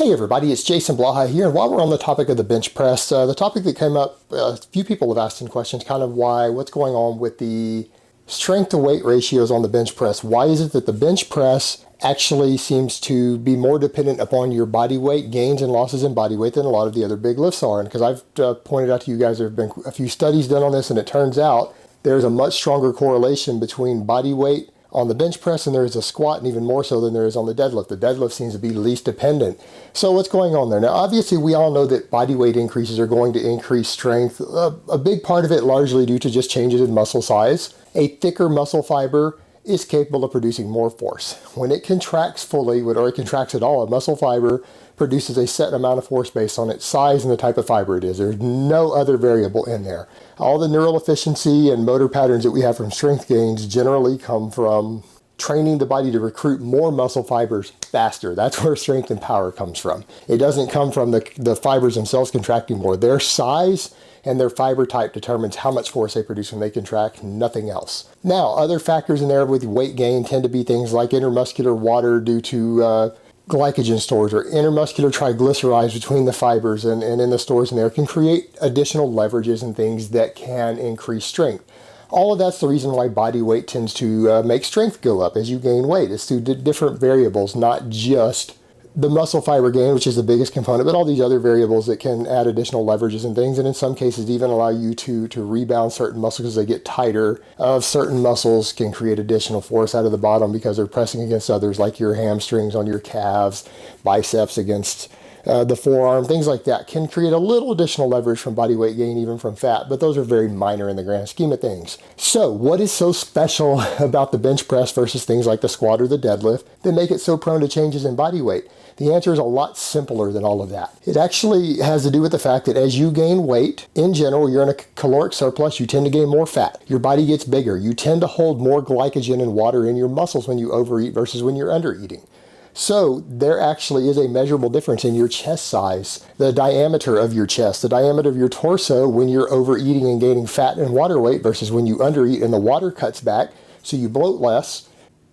Hey everybody, it's Jason Blaha here, and while we're on the topic of the bench press, the topic that came up, a few people have asked in questions kind of what's going on with the strength to weight ratios on the bench press. Why is it that the bench press actually seems to be more dependent upon your body weight, gains and losses in body weight, than a lot of the other big lifts are? And because I've pointed out to you guys, there have been a few studies done on this, and it turns out there's a much stronger correlation between body weight on the bench press and there is a squat, and even more so than there is on the deadlift. The deadlift seems to be least dependent. So what's going on there? Now, obviously, we all know that body weight increases are going to increase strength. A big part of it largely due to just changes in muscle size. A thicker muscle fiber is capable of producing more force. When it contracts fully, or it contracts at all, a muscle fiber produces a set amount of force based on its size and the type of fiber it is. There's no other variable in there. All the neural efficiency and motor patterns that we have from strength gains generally come from training the body to recruit more muscle fibers faster. That's where strength and power comes from. It doesn't come from the fibers themselves contracting more. Their size and their fiber type determines how much force they produce when they contract, nothing else. Now, other factors in there with weight gain tend to be things like intermuscular water due to glycogen stores, or intermuscular triglycerides between the fibers and in the stores in there can create additional leverages and things that can increase strength. All of that's the reason why body weight tends to make strength go up as you gain weight. It's through different variables, not just the muscle fiber gain, which is the biggest component, but all these other variables that can add additional leverages and things, and in some cases even allow you to rebound certain muscles as they get tighter. Certain muscles can create additional force out of the bottom because they're pressing against others, like your hamstrings on your calves, biceps against the forearm, things like that can create a little additional leverage from body weight gain, even from fat, but those are very minor in the grand scheme of things. So what is so special about the bench press versus things like the squat or the deadlift that make it so prone to changes in body weight? The answer is a lot simpler than all of that. It actually has to do with the fact that as you gain weight, in general, you're in a caloric surplus, you tend to gain more fat. Your body gets bigger. You tend to hold more glycogen and water in your muscles when you overeat versus when you're undereating. So there actually is a measurable difference in your chest size, the diameter of your chest, the diameter of your torso when you're overeating and gaining fat and water weight versus when you undereat and the water cuts back, so you bloat less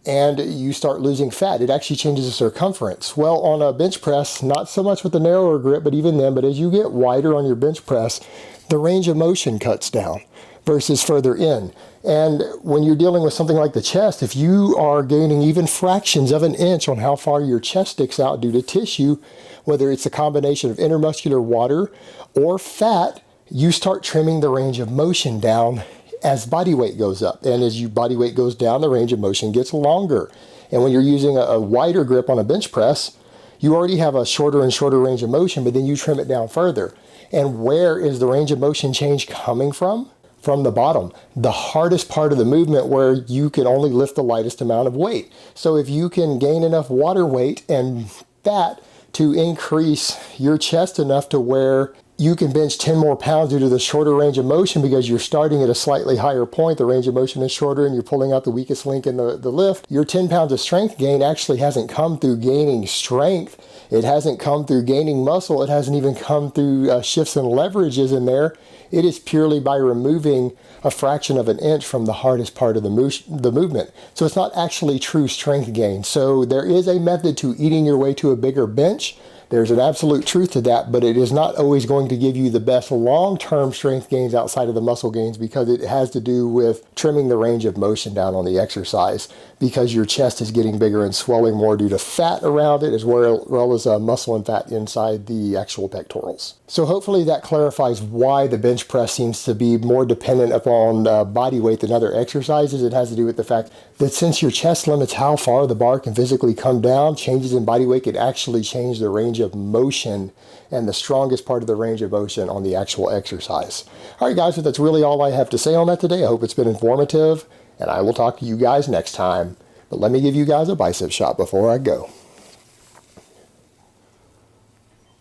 and you start losing fat. It actually changes the circumference. Well, on a bench press, not so much with the narrower grip, but even then, but as you get wider on your bench press, the range of motion cuts down versus further in. And when you're dealing with something like the chest, if you are gaining even fractions of an inch on how far your chest sticks out due to tissue, whether it's a combination of intermuscular water or fat, you start trimming the range of motion down as body weight goes up. And as your body weight goes down, the range of motion gets longer. And when you're using a wider grip on a bench press, you already have a shorter and shorter range of motion, but then you trim it down further. And where is the range of motion change coming from? From the bottom, the hardest part of the movement where you can only lift the lightest amount of weight. So if you can gain enough water weight and fat to increase your chest enough to where you can bench 10 more pounds due to the shorter range of motion because you're starting at a slightly higher point, the range of motion is shorter and you're pulling out the weakest link in the lift, your 10 pounds of strength gain actually hasn't come through gaining strength. It hasn't come through gaining muscle. It hasn't even come through shifts and leverages in there. It is purely by removing a fraction of an inch from the hardest part of the movement. So it's not actually true strength gain. So there is a method to eating your way to a bigger bench. There's an absolute truth to that, but it is not always going to give you the best long-term strength gains outside of the muscle gains, because it has to do with trimming the range of motion down on the exercise, because your chest is getting bigger and swelling more due to fat around it, as well as muscle and fat inside the actual pectorals. So hopefully that clarifies why the bench press seems to be more dependent upon body weight than other exercises. It has to do with the fact that since your chest limits how far the bar can physically come down, changes in body weight can actually change the range of motion and the strongest part of the range of motion on the actual exercise. All right, guys, so that's really all I have to say on that today. I hope it's been informative, and I will talk to you guys next time. But let me give you guys a bicep shot before I go.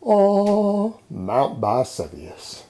Oh, Mount Vesuvius.